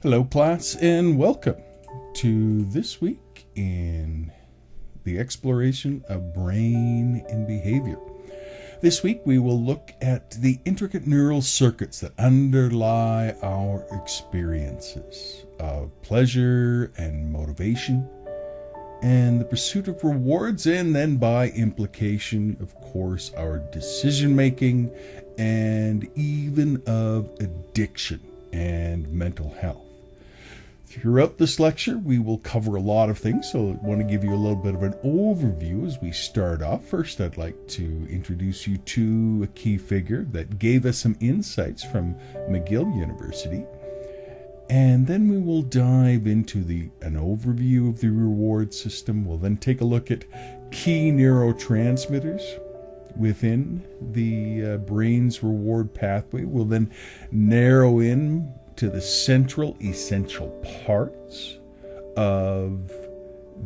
Hello, class, and welcome to this week in the exploration of brain and behavior. This week, we will look at the intricate neural circuits that underlie our experiences of pleasure and motivation, and the pursuit of rewards, and then by implication, of course, our decision making, and even of addiction and mental health. Throughout this lecture, we will cover a lot of things, so I want to give you a little bit of an overview as we start off. First, I'd like to introduce you to a key figure that gave us some insights from McGill University. And then we will dive into an overview of the reward system. We'll then take a look at key neurotransmitters within the brain's reward pathway. We'll then narrow in to the central essential parts of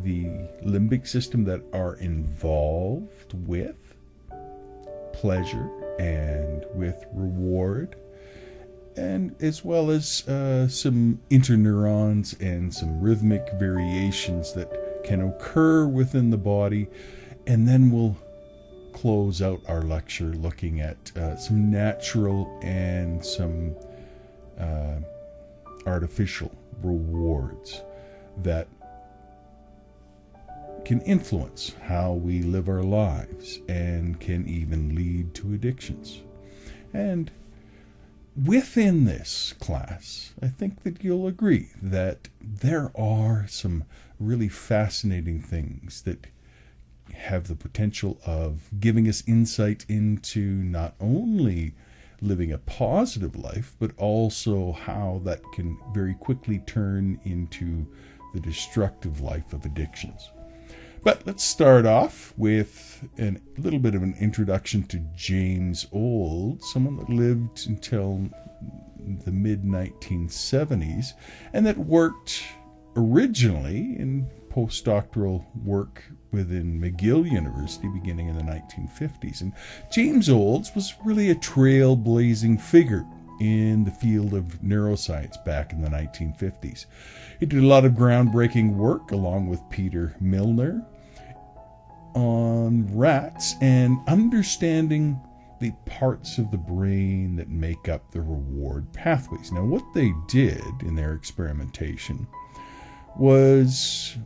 the limbic system that are involved with pleasure and with reward, and as well as some interneurons and some rhythmic variations that can occur within the body. And then we'll close out our lecture looking at some natural and some artificial rewards that can influence how we live our lives and can even lead to addictions. And within this class, I think that you'll agree that there are some really fascinating things that have the potential of giving us insight into not only living a positive life, but also how that can very quickly turn into the destructive life of addictions. But let's start off with a little bit of an introduction to James Old, someone that lived until the mid-1970s and that worked originally in postdoctoral work within McGill University beginning in the 1950s. And James Olds was really a trailblazing figure in the field of neuroscience back in the 1950s. He did a lot of groundbreaking work along with Peter Milner on rats and understanding the parts of the brain that make up the reward pathways. Now, what they did in their experimentation was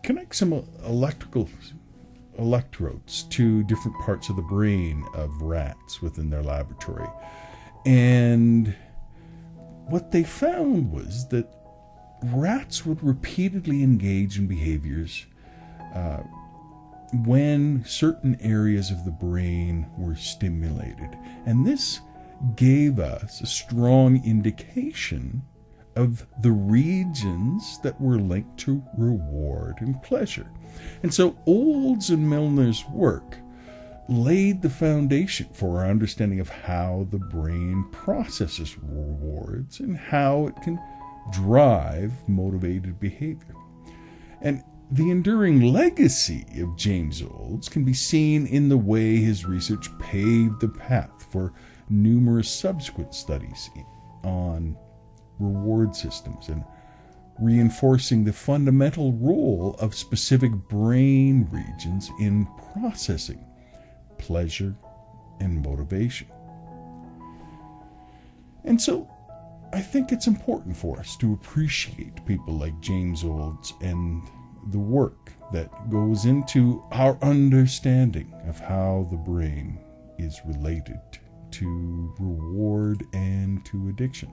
connect some electrodes to different parts of the brain of rats within their laboratory. And what they found was that rats would repeatedly engage in behaviors when certain areas of the brain were stimulated. And this gave us a strong indication of the regions that were linked to reward and pleasure. And so Olds and Milner's work laid the foundation for our understanding of how the brain processes rewards and how it can drive motivated behavior. And the enduring legacy of James Olds can be seen in the way his research paved the path for numerous subsequent studies on reward systems and reinforcing the fundamental role of specific brain regions in processing pleasure and motivation. And so I think it's important for us to appreciate people like James Olds and the work that goes into our understanding of how the brain is related to reward and to addiction.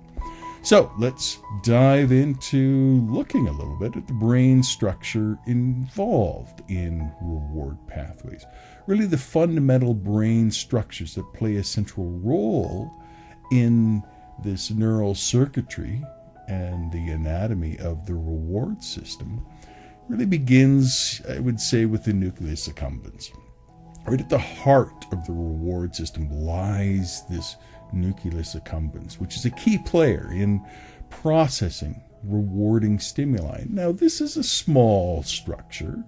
So let's dive into looking a little bit at the brain structure involved in reward pathways. Really the fundamental brain structures that play a central role in this neural circuitry and the anatomy of the reward system really begins, I would say, with the nucleus accumbens. Right at the heart of the reward system lies this nucleus accumbens, which is a key player in processing rewarding stimuli. Now, this is a small structure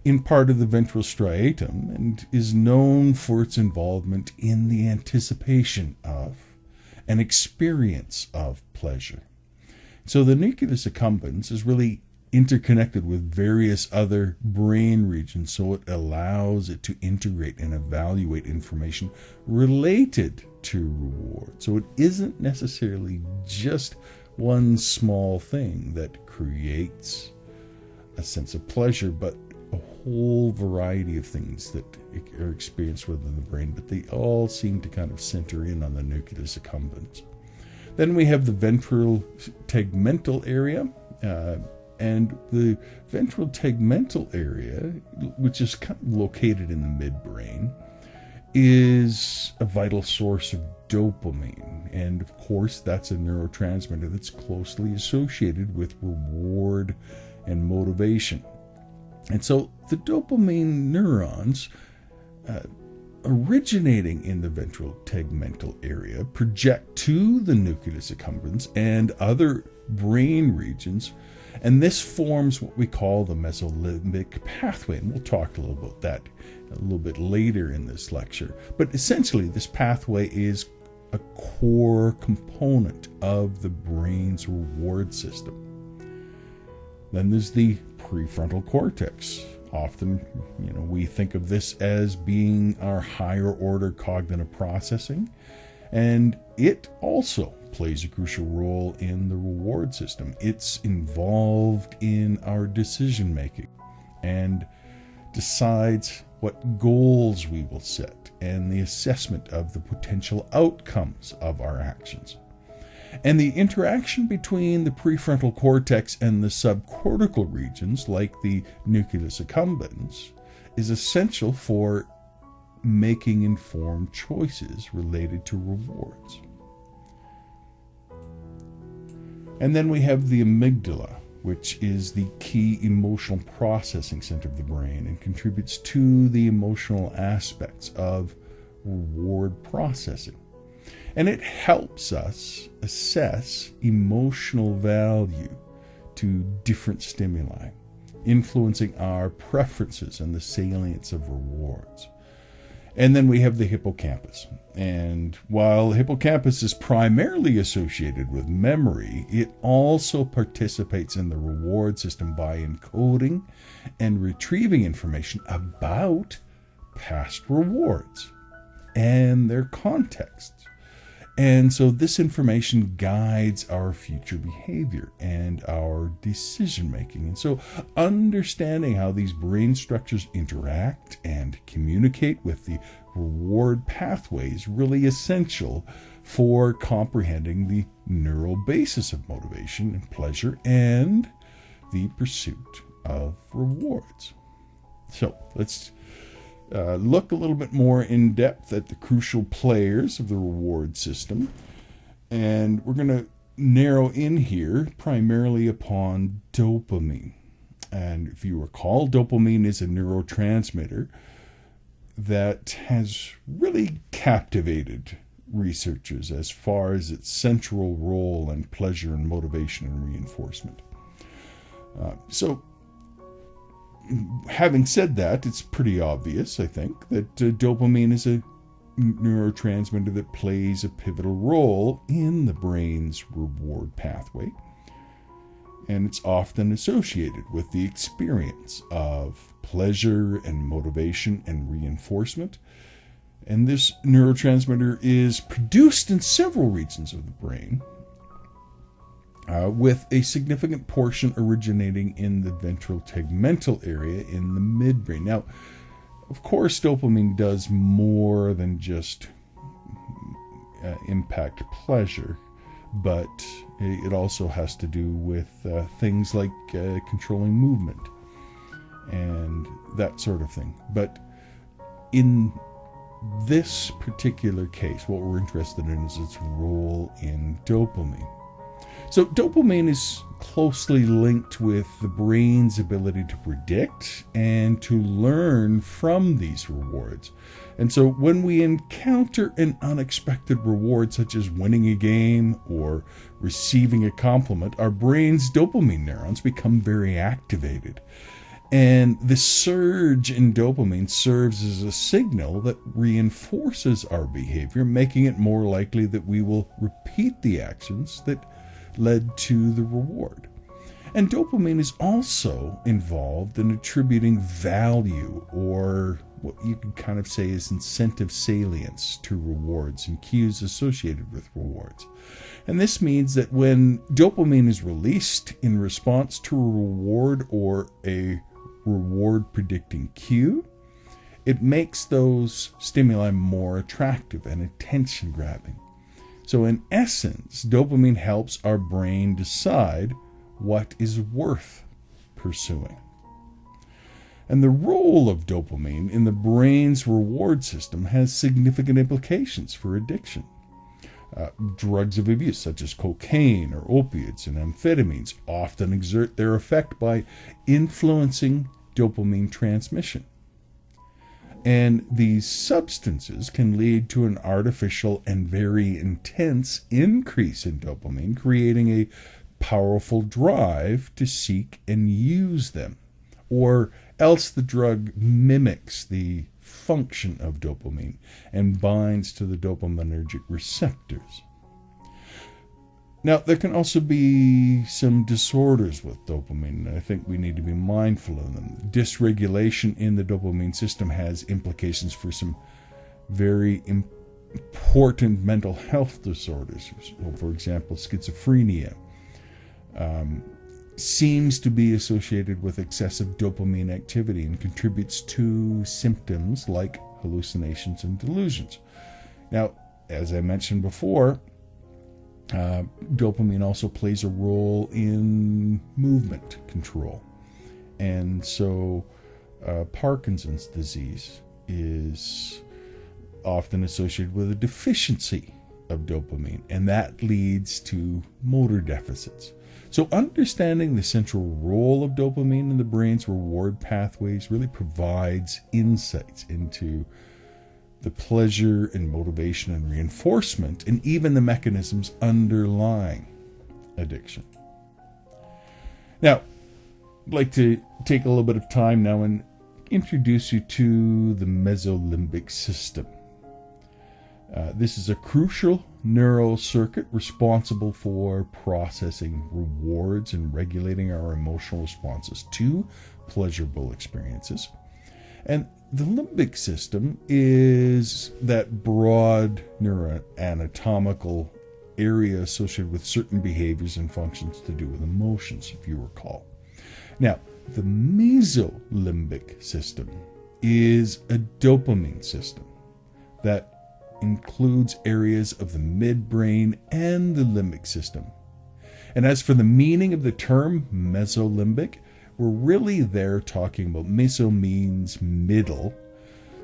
in part of the ventral striatum and is known for its involvement in the anticipation of an experience of pleasure. So the nucleus accumbens is really interconnected with various other brain regions, so it allows it to integrate and evaluate information related to reward. So it isn't necessarily just one small thing that creates a sense of pleasure, but a whole variety of things that are experienced within the brain, but they all seem to kind of center in on the nucleus accumbens. Then we have the ventral tegmental area, and the ventral tegmental area, which is kind of located in the midbrain, is a vital source of dopamine. And of course, that's a neurotransmitter that's closely associated with reward and motivation. And so the dopamine neurons originating in the ventral tegmental area project to the nucleus accumbens and other brain regions, and this forms what we call the mesolimbic pathway, and we'll talk a little about that a little bit later in this lecture. But essentially, this pathway is a core component of the brain's reward system. Then there's the prefrontal cortex. Often, we think of this as being our higher order cognitive processing, and it also plays a crucial role in the reward system. It's involved in our decision making and decides what goals we will set and the assessment of the potential outcomes of our actions. And the interaction between the prefrontal cortex and the subcortical regions, like the nucleus accumbens, is essential for making informed choices related to rewards. And then we have the amygdala, which is the key emotional processing center of the brain and contributes to the emotional aspects of reward processing. And it helps us assess emotional value to different stimuli, influencing our preferences and the salience of rewards. And then we have the hippocampus. And while the hippocampus is primarily associated with memory, it also participates in the reward system by encoding and retrieving information about past rewards and their contexts. And so this information guides our future behavior and our decision making. And so understanding how these brain structures interact and communicate with the reward pathway is really essential for comprehending the neural basis of motivation and pleasure and the pursuit of rewards. So let's look a little bit more in depth at the crucial players of the reward system. And we're going to narrow in here primarily upon dopamine. And if you recall, dopamine is a neurotransmitter that has really captivated researchers as far as its central role in pleasure and motivation and reinforcement. So having said that, it's pretty obvious, I think, that dopamine is a neurotransmitter that plays a pivotal role in the brain's reward pathway. And it's often associated with the experience of pleasure and motivation and reinforcement. And this neurotransmitter is produced in several regions of the brain, with a significant portion originating in the ventral tegmental area in the midbrain. Now, of course, dopamine does more than just impact pleasure, but it also has to do with things like controlling movement and that sort of thing. But in this particular case, what we're interested in is its role in dopamine. So dopamine is closely linked with the brain's ability to predict and to learn from these rewards. And so when we encounter an unexpected reward, such as winning a game or receiving a compliment, our brain's dopamine neurons become very activated. And the surge in dopamine serves as a signal that reinforces our behavior, making it more likely that we will repeat the actions that led to the reward. And dopamine is also involved in attributing value, or what you could kind of say is incentive salience, to rewards and cues associated with rewards. And this means that when dopamine is released in response to a reward or a reward predicting cue, it makes those stimuli more attractive and attention grabbing. So in essence, dopamine helps our brain decide what is worth pursuing. And the role of dopamine in the brain's reward system has significant implications for addiction. Drugs of abuse, such as cocaine or opiates and amphetamines, often exert their effect by influencing dopamine transmission. And these substances can lead to an artificial and very intense increase in dopamine, creating a powerful drive to seek and use them, or else the drug mimics the function of dopamine and binds to the dopaminergic receptors. Now, there can also be some disorders with dopamine, and I think we need to be mindful of them. Dysregulation in the dopamine system has implications for some very important mental health disorders. So, for example, schizophrenia seems to be associated with excessive dopamine activity and contributes to symptoms like hallucinations and delusions. Now, as I mentioned before, dopamine also plays a role in movement control. And so Parkinson's disease is often associated with a deficiency of dopamine, and that leads to motor deficits. So understanding the central role of dopamine in the brain's reward pathways really provides insights into the pleasure and motivation and reinforcement, and even the mechanisms underlying addiction. Now, I'd like to take a little bit of time now and introduce you to the mesolimbic system. This is a crucial neural circuit responsible for processing rewards and regulating our emotional responses to pleasurable experiences. And the limbic system is that broad neuroanatomical area associated with certain behaviors and functions to do with emotions, if you recall. Now, the mesolimbic system is a dopamine system that includes areas of the midbrain and the limbic system. And as for the meaning of the term mesolimbic, we're really there talking about meso means middle.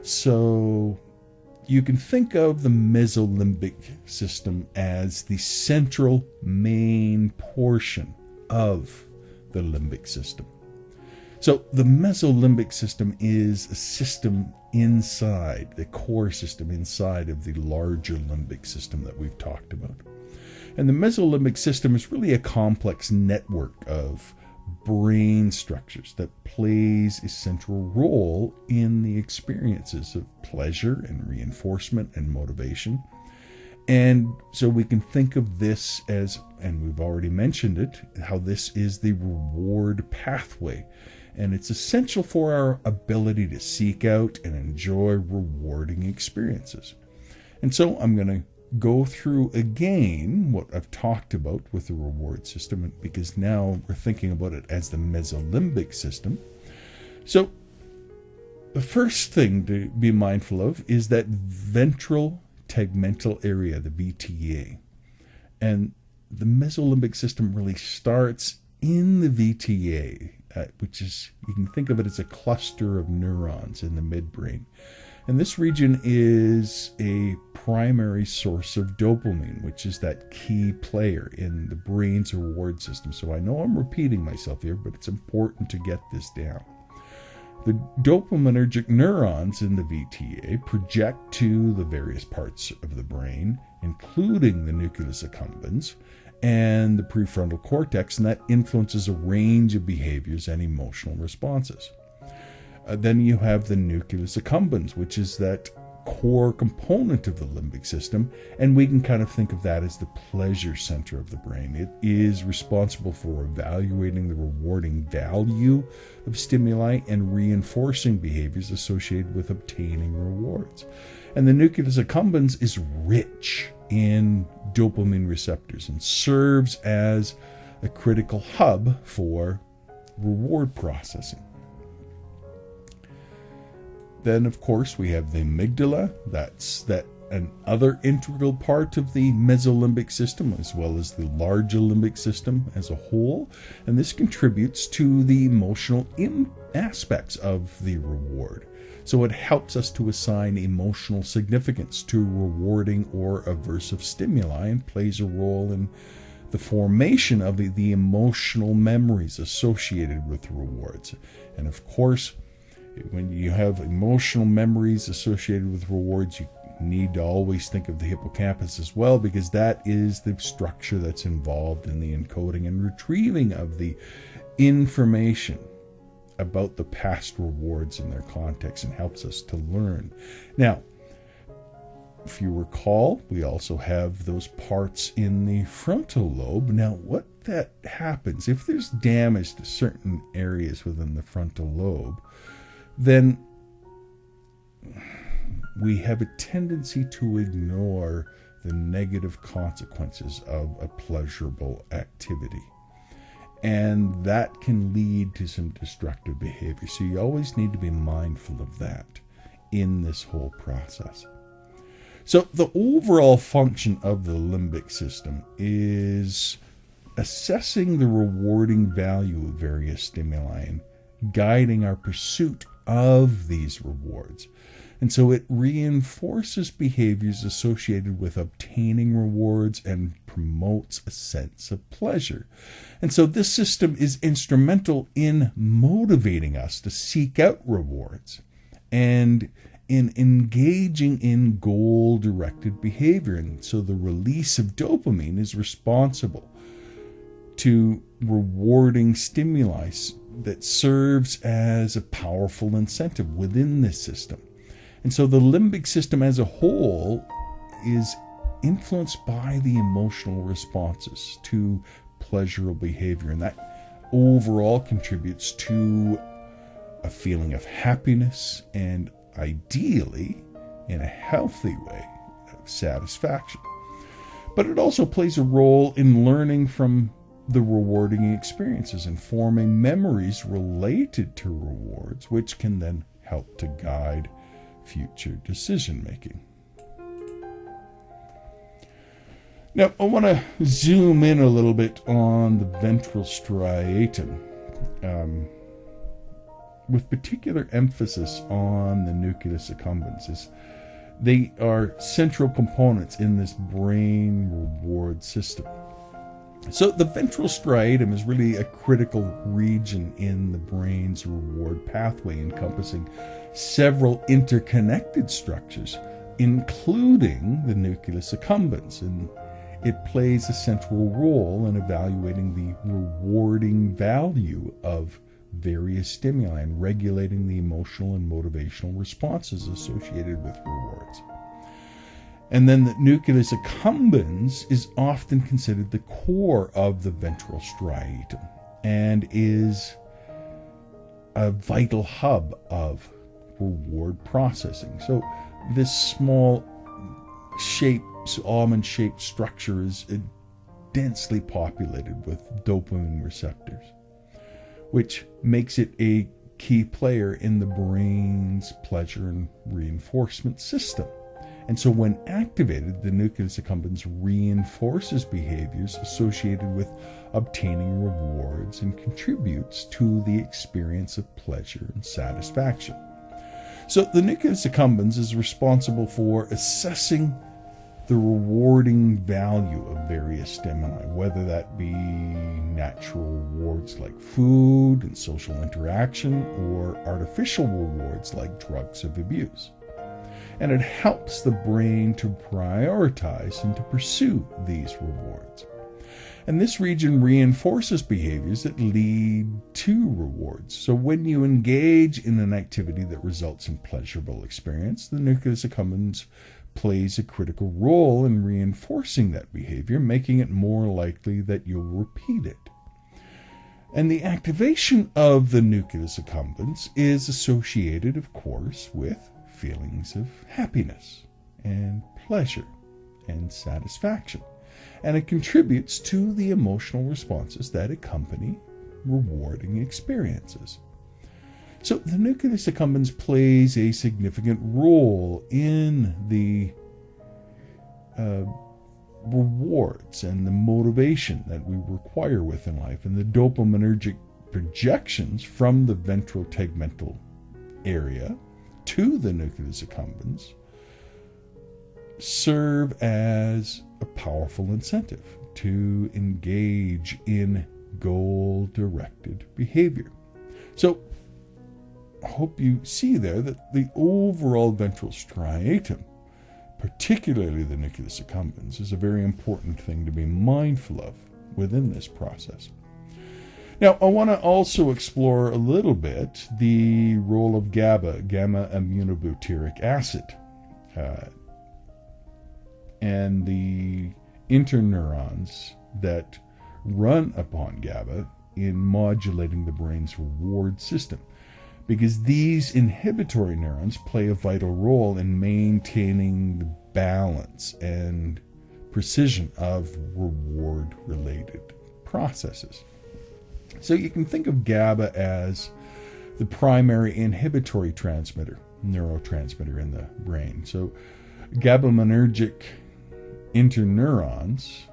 So you can think of the mesolimbic system as the central main portion of the limbic system. So the mesolimbic system is a system inside, the core system inside of the larger limbic system that we've talked about. And the mesolimbic system is really a complex network of brain structures that plays a central role in the experiences of pleasure and reinforcement and motivation. And so we can think of this as, and we've already mentioned it, how this is the reward pathway. And it's essential for our ability to seek out and enjoy rewarding experiences. And so I'm going to go through again what I've talked about with the reward system, because now we're thinking about it as the mesolimbic system. So the first thing to be mindful of is that ventral tegmental area, the VTA. And the mesolimbic system really starts in the VTA, which is, you can think of it as a cluster of neurons in the midbrain. And this region is a primary source of dopamine, which is that key player in the brain's reward system. So I know I'm repeating myself here, but it's important to get this down. The dopaminergic neurons in the VTA project to the various parts of the brain, including the nucleus accumbens and the prefrontal cortex, and that influences a range of behaviors and emotional responses. Then you have the nucleus accumbens, which is that core component of the limbic system, and we can kind of think of that as the pleasure center of the brain. It is responsible for evaluating the rewarding value of stimuli and reinforcing behaviors associated with obtaining rewards. And the nucleus accumbens is rich in dopamine receptors and serves as a critical hub for reward processing. Then, of course, we have the amygdala. That's another integral part of the mesolimbic system, as well as the larger limbic system as a whole. And this contributes to the emotional aspects of the reward. So it helps us to assign emotional significance to rewarding or aversive stimuli and plays a role in the formation of the emotional memories associated with rewards. And of course, when you have emotional memories associated with rewards, you need to always think of the hippocampus as well, because that is the structure that's involved in the encoding and retrieving of the information about the past rewards in their context and helps us to learn. Now, if you recall, we also have those parts in the frontal lobe. Now, what that happens, if there's damage to certain areas within the frontal lobe, then we have a tendency to ignore the negative consequences of a pleasurable activity. And that can lead to some destructive behavior. So you always need to be mindful of that in this whole process. So the overall function of the limbic system is assessing the rewarding value of various stimuli and guiding our pursuit of these rewards. And so it reinforces behaviors associated with obtaining rewards and promotes a sense of pleasure. And so this system is instrumental in motivating us to seek out rewards and in engaging in goal-directed behavior. And so the release of dopamine is responsible to rewarding stimuli that serves as a powerful incentive within this system. And so the limbic system as a whole is influenced by the emotional responses to pleasurable behavior. And that overall contributes to a feeling of happiness and ideally, in a healthy way, of satisfaction. But it also plays a role in learning from the rewarding experiences and forming memories related to rewards, which can then help to guide future decision making. Now, I want to zoom in a little bit on the ventral striatum, with particular emphasis on the nucleus accumbens. They are central components in this brain reward system. So the ventral striatum is really a critical region in the brain's reward pathway, encompassing several interconnected structures, including the nucleus accumbens, and it plays a central role in evaluating the rewarding value of various stimuli and regulating the emotional and motivational responses associated with rewards. And then the nucleus accumbens is often considered the core of the ventral striatum and is a vital hub of reward processing. So this small almond-shaped structure is densely populated with dopamine receptors, which makes it a key player in the brain's pleasure and reinforcement system. And so when activated, the nucleus accumbens reinforces behaviors associated with obtaining rewards and contributes to the experience of pleasure and satisfaction. So the nucleus accumbens is responsible for assessing the rewarding value of various stimuli, whether that be natural rewards like food and social interaction, or artificial rewards like drugs of abuse. And it helps the brain to prioritize and to pursue these rewards. And this region reinforces behaviors that lead to rewards. So when you engage in an activity that results in pleasurable experience, the nucleus accumbens plays a critical role in reinforcing that behavior, making it more likely that you'll repeat it. And the activation of the nucleus accumbens is associated, of course, with feelings of happiness and pleasure and satisfaction. And it contributes to the emotional responses that accompany rewarding experiences. So the nucleus accumbens plays a significant role in the rewards and the motivation that we require within life, and the dopaminergic projections from the ventral tegmental area to the nucleus accumbens serve as a powerful incentive to engage in goal-directed behavior. So I hope you see there that the overall ventral striatum, particularly the nucleus accumbens, is a very important thing to be mindful of within this process. Now, I want to also explore a little bit the role of GABA, gamma-aminobutyric acid, and the interneurons that run upon GABA in modulating the brain's reward system, because these inhibitory neurons play a vital role in maintaining the balance and precision of reward-related processes. So you can think of GABA as the primary inhibitory neurotransmitter in the brain. So GABAergic interneurons,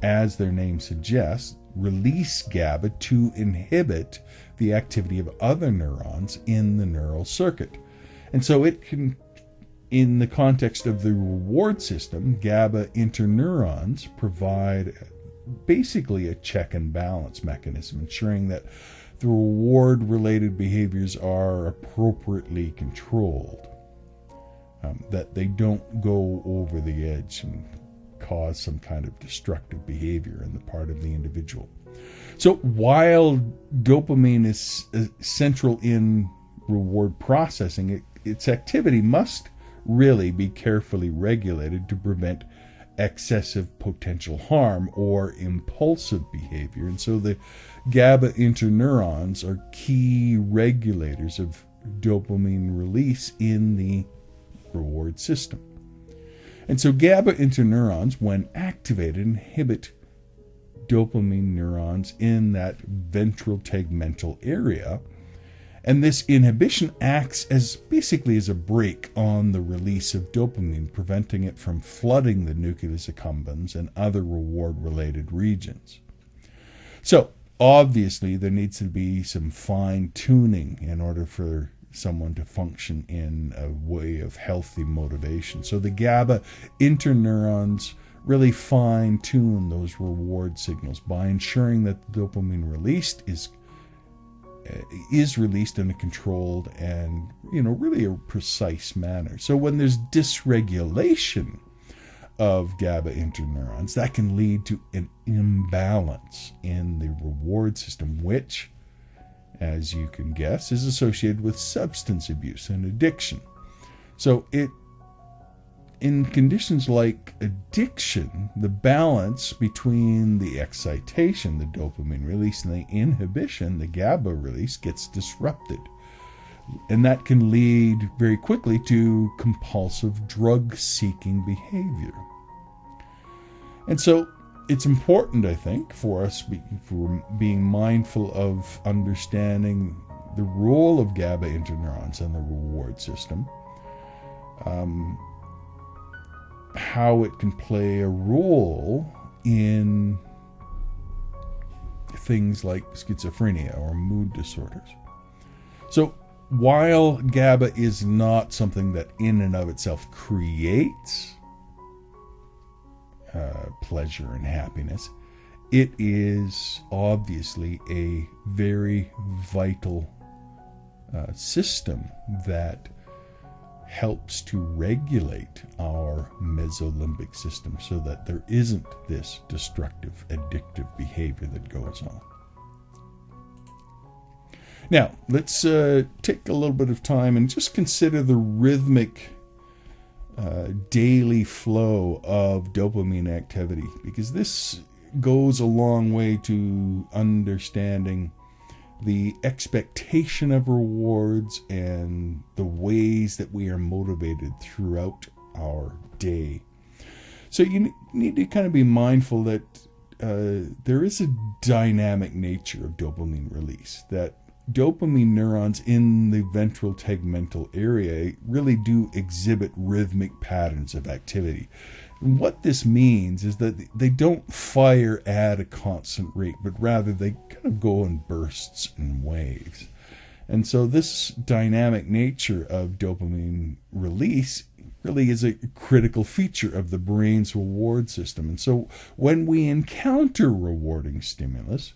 as their name suggests, release GABA to inhibit the activity of other neurons in the neural circuit. And so it can, in the context of the reward system, GABA interneurons provide basically a check and balance mechanism, ensuring that the reward-related behaviors are appropriately controlled, that they don't go over the edge and cause some kind of destructive behavior on the part of the individual. So while dopamine is central in reward processing, its activity must really be carefully regulated to prevent excessive potential harm or impulsive behavior. And so the GABA interneurons are key regulators of dopamine release in the reward system. And so GABA interneurons, when activated, inhibit dopamine neurons in that ventral tegmental area. And this inhibition acts as basically as a brake on the release of dopamine, preventing it from flooding the nucleus accumbens and other reward-related regions. So, obviously, there needs to be some fine-tuning in order for someone to function in a way of healthy motivation. So the GABA interneurons really fine-tune those reward signals by ensuring that the dopamine released is released in a controlled and, really a precise manner. So when there's dysregulation of GABA interneurons, that can lead to an imbalance in the reward system, which, as you can guess, is associated with substance abuse and addiction. So in conditions like addiction, the balance between the excitation, the dopamine release, and the inhibition, the GABA release, gets disrupted. And that can lead very quickly to compulsive drug-seeking behavior. And so it's important, I think, for us for being mindful of understanding the role of GABA interneurons in the reward system, how it can play a role in things like schizophrenia or mood disorders. So while GABA is not something that in and of itself creates pleasure and happiness. It is obviously a very vital system that helps to regulate our mesolimbic system so that there isn't this destructive, addictive behavior that goes on. Now, let's take a little bit of time and just consider the rhythmic daily flow of dopamine activity, because this goes a long way to understanding the expectation of rewards and the ways that we are motivated throughout our day. So you need to kind of be mindful that there is a dynamic nature of dopamine release, that dopamine neurons in the ventral tegmental area really do exhibit rhythmic patterns of activity. And what this means is that they don't fire at a constant rate, but rather they kind of go in bursts and waves. And so this dynamic nature of dopamine release really is a critical feature of the brain's reward system. And so when we encounter rewarding stimulus,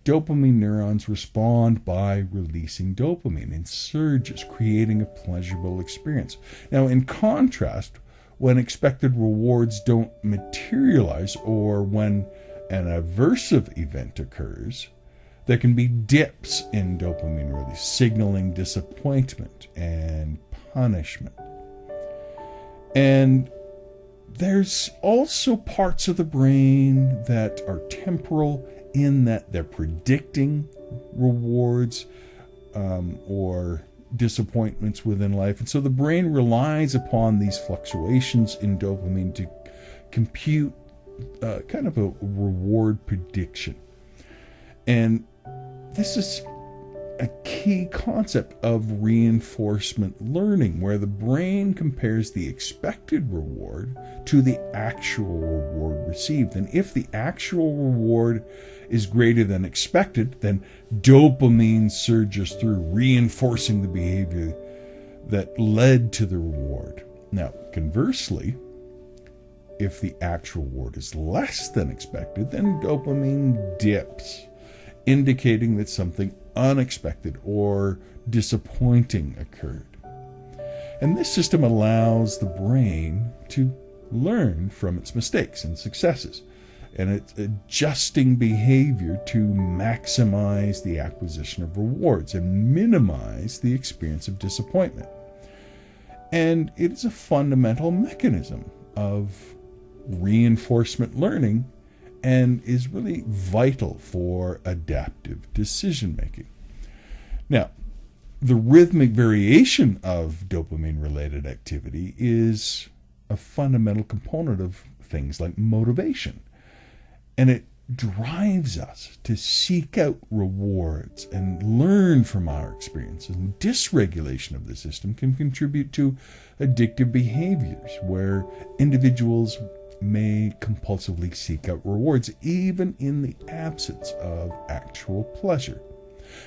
dopamine neurons respond by releasing dopamine in surges, creating a pleasurable experience. Now, in contrast, when expected rewards don't materialize, or when an aversive event occurs, there can be dips in dopamine release, signaling disappointment and punishment. And there's also parts of the brain that are temporal, in that they're predicting rewards or disappointments within life. And so the brain relies upon these fluctuations in dopamine to compute kind of a reward prediction. And this is a key concept of reinforcement learning, where the brain compares the expected reward to the actual reward received. And if the actual reward is greater than expected, then dopamine surges through, reinforcing the behavior that led to the reward. Now, conversely, if the actual reward is less than expected, then dopamine dips, indicating that something unexpected or disappointing occurred. And this system allows the brain to learn from its mistakes and successes, and it's adjusting behavior to maximize the acquisition of rewards and minimize the experience of disappointment. And it is a fundamental mechanism of reinforcement learning and is really vital for adaptive decision making. Now, the rhythmic variation of dopamine-related activity is a fundamental component of things like motivation. And it drives us to seek out rewards and learn from our experiences. And dysregulation of the system can contribute to addictive behaviors, where individuals may compulsively seek out rewards even in the absence of actual pleasure.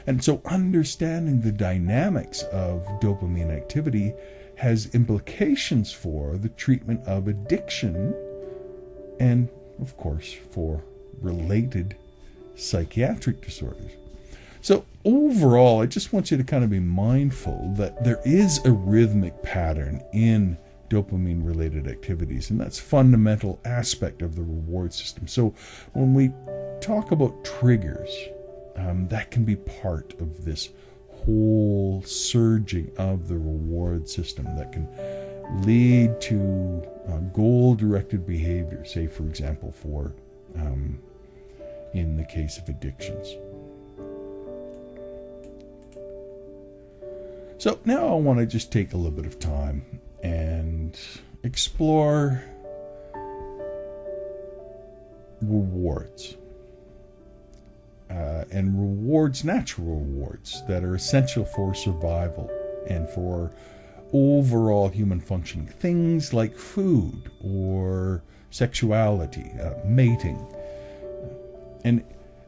And so understanding the dynamics of dopamine activity has implications for the treatment of addiction and, of course, for related psychiatric disorders. So overall, I just want you to kind of be mindful that there is a rhythmic pattern in dopamine-related activities, and that's a fundamental aspect of the reward system. So when we talk about triggers, that can be part of this whole surging of the reward system that can lead to goal-directed behavior, say, for example, for in the case of addictions. So now I want to just take a little bit of time and explore rewards. And rewards, natural rewards that are essential for survival and for overall human functioning. Things like food or sexuality, mating. And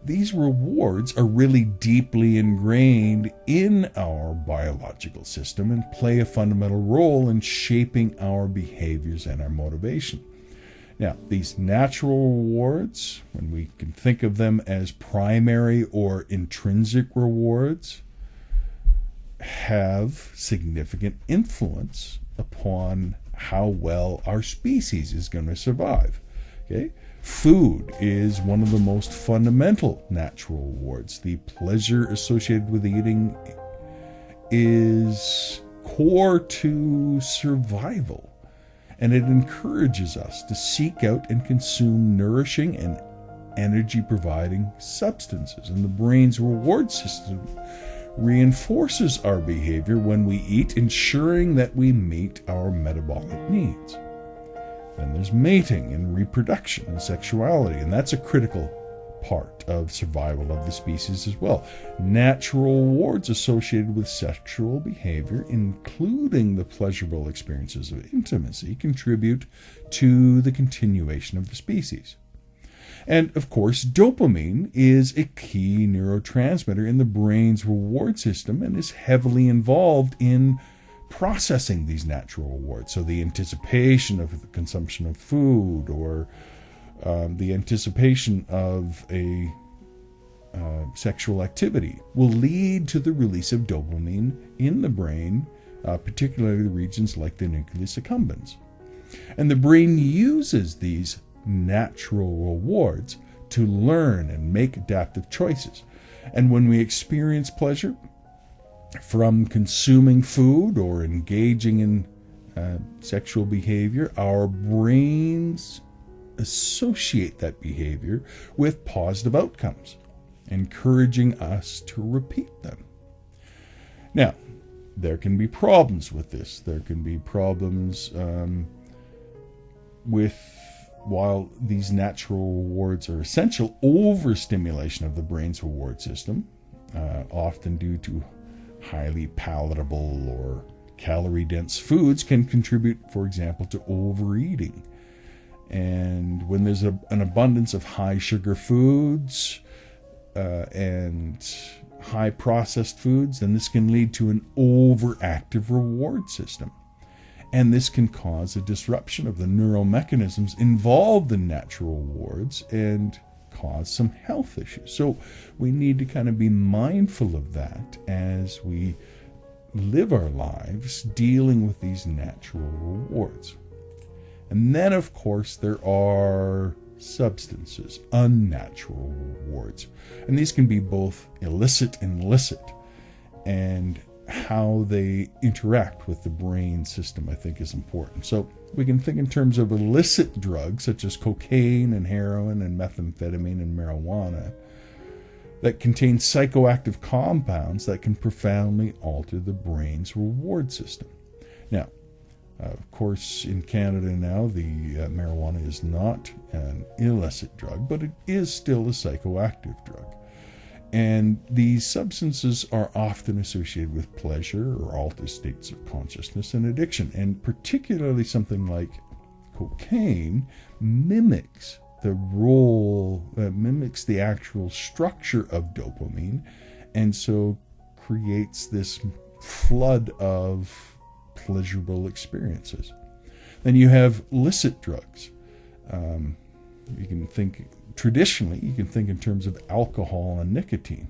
these rewards are really deeply ingrained in our biological system and play a fundamental role in shaping our behaviors and our motivation. Now, these natural rewards, when we can think of them as primary or intrinsic rewards, have significant influence upon how well our species is going to survive. Okay? Food is one of the most fundamental natural rewards. The pleasure associated with eating is core to survival, and it encourages us to seek out and consume nourishing and energy-providing substances. And the brain's reward system reinforces our behavior when we eat, ensuring that we meet our metabolic needs. Then there's mating and reproduction and sexuality, and that's a critical part of survival of the species as well. Natural rewards associated with sexual behavior, including the pleasurable experiences of intimacy, contribute to the continuation of the species. And of course, dopamine is a key neurotransmitter in the brain's reward system and is heavily involved in processing these natural rewards. So the anticipation of the consumption of food, or the anticipation of a sexual activity, will lead to the release of dopamine in the brain, particularly the regions like the nucleus accumbens. And the brain uses these natural rewards to learn and make adaptive choices. And when we experience pleasure from consuming food or engaging in sexual behavior, our brains associate that behavior with positive outcomes, encouraging us to repeat them. Now, there can be problems with this. There can be problems with, while these natural rewards are essential, overstimulation of the brain's reward system, often due to highly palatable or calorie-dense foods, can contribute, for example, to overeating. And when there's an abundance of high-sugar foods and high-processed foods, then this can lead to an overactive reward system. And this can cause a disruption of the neural mechanisms involved in natural rewards and cause some health issues. So we need to kind of be mindful of that as we live our lives dealing with these natural rewards. And then, of course, there are substances, unnatural rewards. And these can be both illicit and licit. And how they interact with the brain system, I think, is important. So we can think in terms of illicit drugs such as cocaine and heroin and methamphetamine and marijuana that contain psychoactive compounds that can profoundly alter the brain's reward system. Now, of course, in Canada now, the marijuana is not an illicit drug, but it is still a psychoactive drug. And these substances are often associated with pleasure or altered states of consciousness and addiction. And particularly something like cocaine mimics the role, mimics the actual structure of dopamine, and so creates this flood of pleasurable experiences. Then you have illicit drugs. You can think traditionally, you can think in terms of alcohol and nicotine.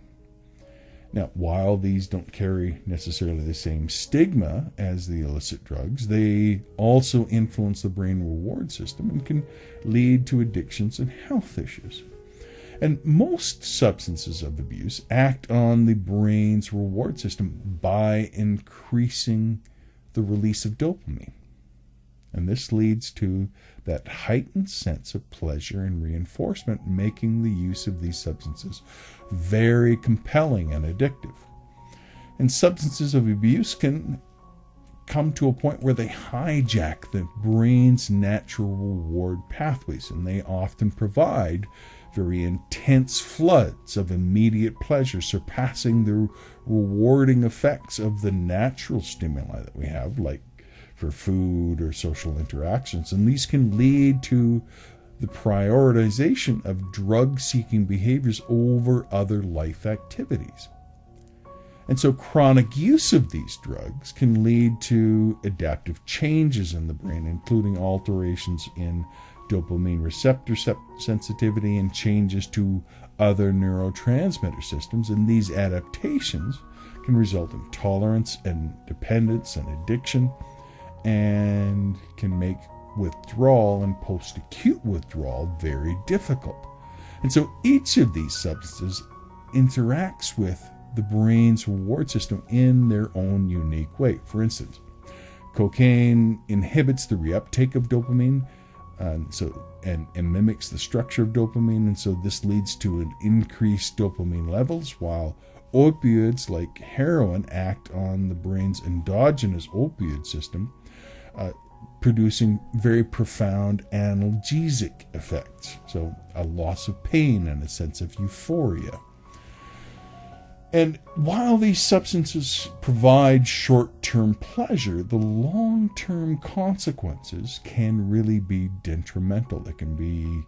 Now, while these don't carry necessarily the same stigma as the illicit drugs, they also influence the brain reward system and can lead to addictions and health issues. And most substances of abuse act on the brain's reward system by increasing the release of dopamine. And this leads to that heightened sense of pleasure and reinforcement, making the use of these substances very compelling and addictive. And substances of abuse can come to a point where they hijack the brain's natural reward pathways, and they often provide very intense floods of immediate pleasure, surpassing the rewarding effects of the natural stimuli that we have, like for food or social interactions. And these can lead to the prioritization of drug-seeking behaviors over other life activities. And so chronic use of these drugs can lead to adaptive changes in the brain, including alterations in dopamine receptor sensitivity and changes to other neurotransmitter systems, and these adaptations can result in tolerance and dependence and addiction, and can make withdrawal and post-acute withdrawal very difficult. And so each of these substances interacts with the brain's reward system in their own unique way. For instance, cocaine inhibits the reuptake of dopamine, and mimics the structure of dopamine, and so this leads to an increased dopamine levels, while opioids like heroin act on the brain's endogenous opioid system, producing very profound analgesic effects, so a loss of pain and a sense of euphoria. And while these substances provide short-term pleasure, the long-term consequences can really be detrimental. There can be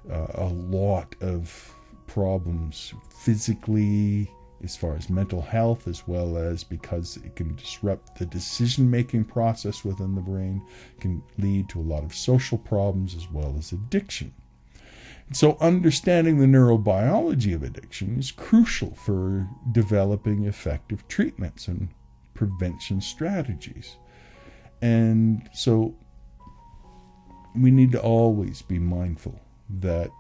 a lot of problems physically, as far as mental health, as well as because it can disrupt the decision-making process within the brain, can lead to a lot of social problems as well as addiction. So understanding the neurobiology of addiction is crucial for developing effective treatments and prevention strategies. And so we need to always be mindful that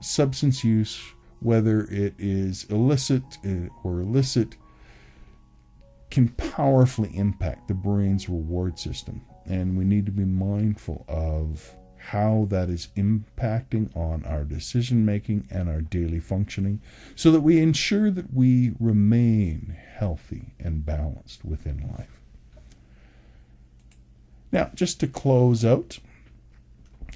substance use, whether it is illicit or illicit, can powerfully impact the brain's reward system. And we need to be mindful of how that is impacting on our decision making and our daily functioning, so that we ensure that we remain healthy and balanced within life. Now, just to close out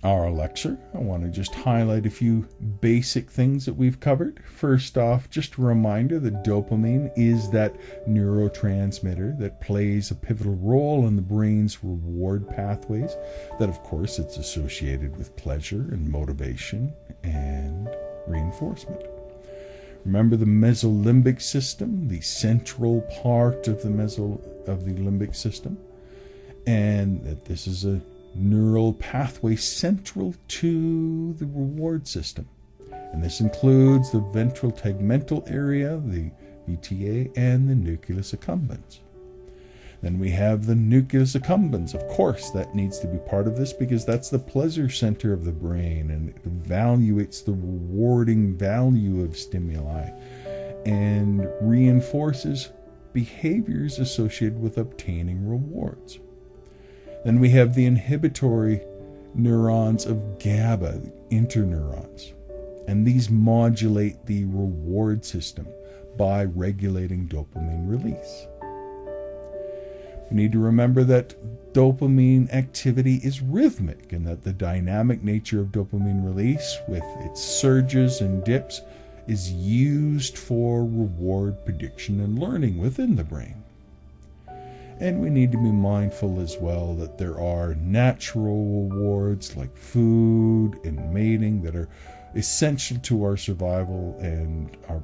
our lecture, I want to just highlight a few basic things that we've covered. First off, just a reminder that dopamine is that neurotransmitter that plays a pivotal role in the brain's reward pathways, that of course it's associated with pleasure and motivation and reinforcement. Remember the mesolimbic system, the central part of the limbic system, and that this is a neural pathway central to the reward system. And this includes the ventral tegmental area, the VTA, and the nucleus accumbens. Then we have the nucleus accumbens. Of course, that needs to be part of this because that's the pleasure center of the brain, and it evaluates the rewarding value of stimuli and reinforces behaviors associated with obtaining rewards. Then we have the inhibitory neurons of GABA, the interneurons, and these modulate the reward system by regulating dopamine release. We need to remember that dopamine activity is rhythmic, and that the dynamic nature of dopamine release, with its surges and dips, is used for reward prediction and learning within the brain. And we need to be mindful as well that there are natural rewards like food and mating that are essential to our survival and are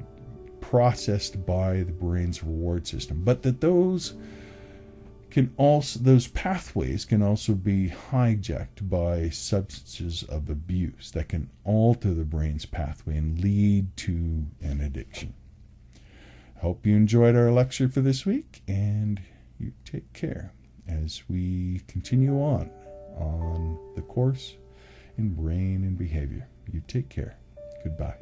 processed by the brain's reward system, but that those pathways can also be hijacked by substances of abuse that can alter the brain's pathway and lead to an addiction. I hope you enjoyed our lecture for this week, and you take care as we continue on the course in brain and behavior. You take care. Goodbye.